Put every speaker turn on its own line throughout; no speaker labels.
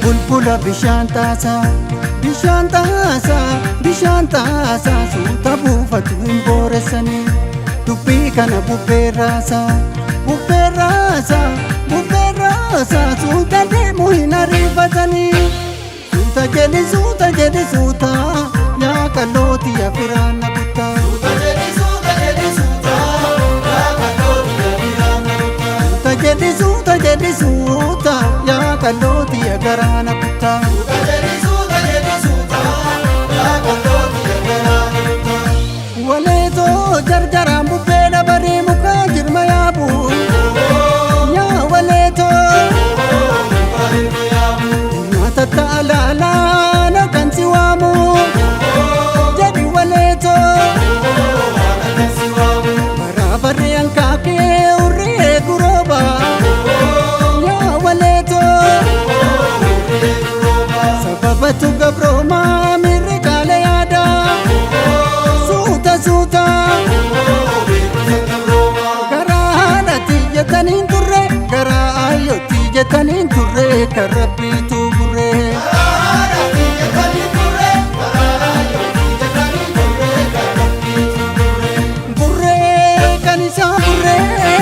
Bulbula bishaan taasaa, bishaan taasaa, bishaan taasaa suuta buufatu hin booressanii. Dubbii kana bubbeerraasaa, bubbeerraasaa, bubbeerraasaa suuta deemu hin ariifatanii. Suuta jedhi suuta jedhi suuta yaa qallooti yaa firaanna kuttaa. Suuta jedhi suuta jedhi suuta yaa qallooti yaa firaanna kuttaa. Suuta jedhi suuta jedhi suuta yaa qallooti yaa garaana kuttaa. Suuta jedhi suuta yaa qallooti yaa garaana kuttaa. Waleetoo jarjaraan bubbee dabaree mukaa jirma yaabu. Yaa waleetoo nyaata taalaalaa kan si waamu. Jedhi waleetoo baraabarree hanqaaqee urree gurooba. Yaa waleetoo sababatu gabroomaa mirri kaale yaada. Suuta suuta garaa haadhati jettaniin turre, garaa ayyootti jettaniin turre, kan rabbiitu burre. Burree kan isaa burree,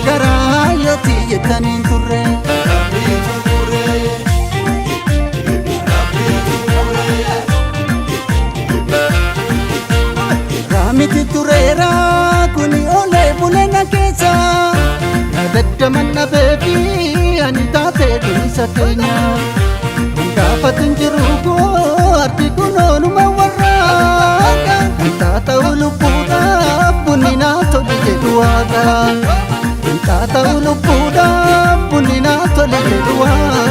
garaa ayyootti jettaniin turre. Raamiti tureera kuni olee buleena keessa. Daddaman dhabeefi ani taatee durisa keenya. Gaafatin jiru koo argi kun ooluma warraaqa. Kan taata'u lubbuudhaaf bunni naa toli jedhu waaqa. Kan taata'u lubbuudhaaf bunni naa toli jedhu waaqa.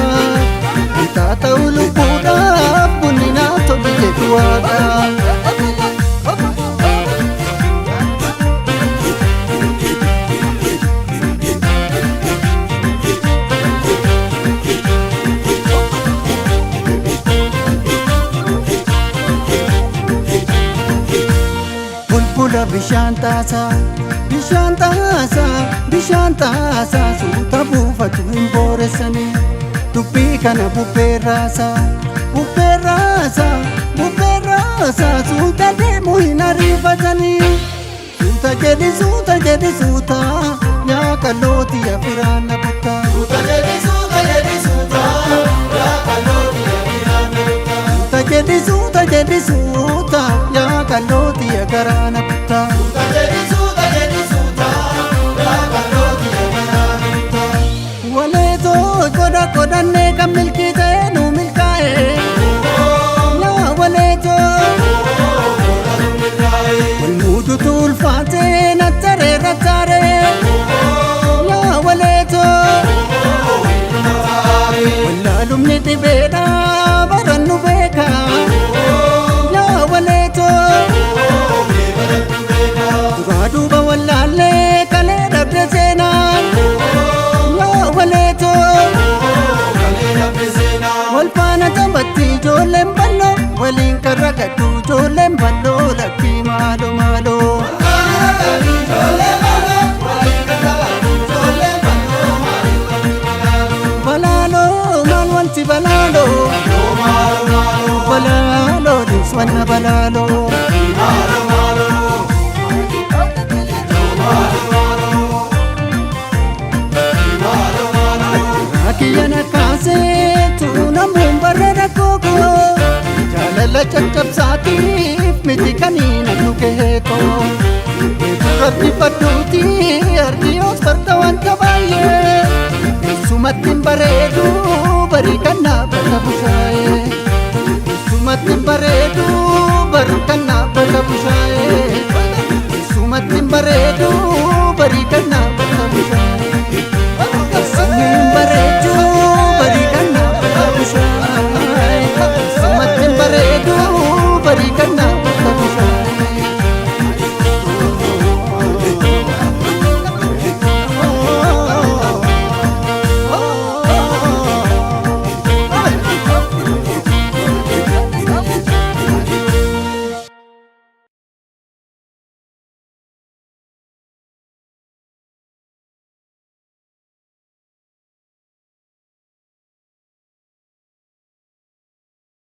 Kan taata'u lubbuudhaaf bunni naa toli jedhu waaqa. Bulbula bishaan taasaa, bishaan taasaa, bishaan taasaa suuta buufatu hin booressanii. Dubbii kana bubbeerraasaa, bubbeerraasaa, bubbeerraasaa suuta deemu hin ariifatanii. Suuta jedhi suuta yaa qallooti yaa firaanna kuttaa. Suuta jedhi suuta yaa qallooti yaa firaanna kuttaa. Suuta jedhi suuta yaa qallooti yaa garaana kuttaa. Suuta jedhi suuta yaa qallooti yaa garaana kuttaa. Waleetoo qoda qodannee kan milkii ta'e nu milkaa'e. Yaa waleetoo wal muudutu ulfaatee nattaree rattaaree. Yaa waleetoo wallaalumni dhibeedhaa barannu beeka. Yaa waleetoo duraa duuba wallaallee kalee dhabde seenaa. Yaa waleetoo wal faana taphatti ijoolleen balloo waliin karra gaddu ijoolleen balloo lakkii maaloo maaloo. Balaaloo maal wanti balaaloo. Balaaloo dhiiswanna balaaloo. Akiyyana kaaseetu namuun barreera kookoo. Jaalala caccabsaatiif miti kaniina nu keekoo. Rabbi fadduuti argi yoos farda wanta baay'ee. Sumattiin bareedu barii kan dhaabbata bushaayee. Sumattiin bareedu barii kan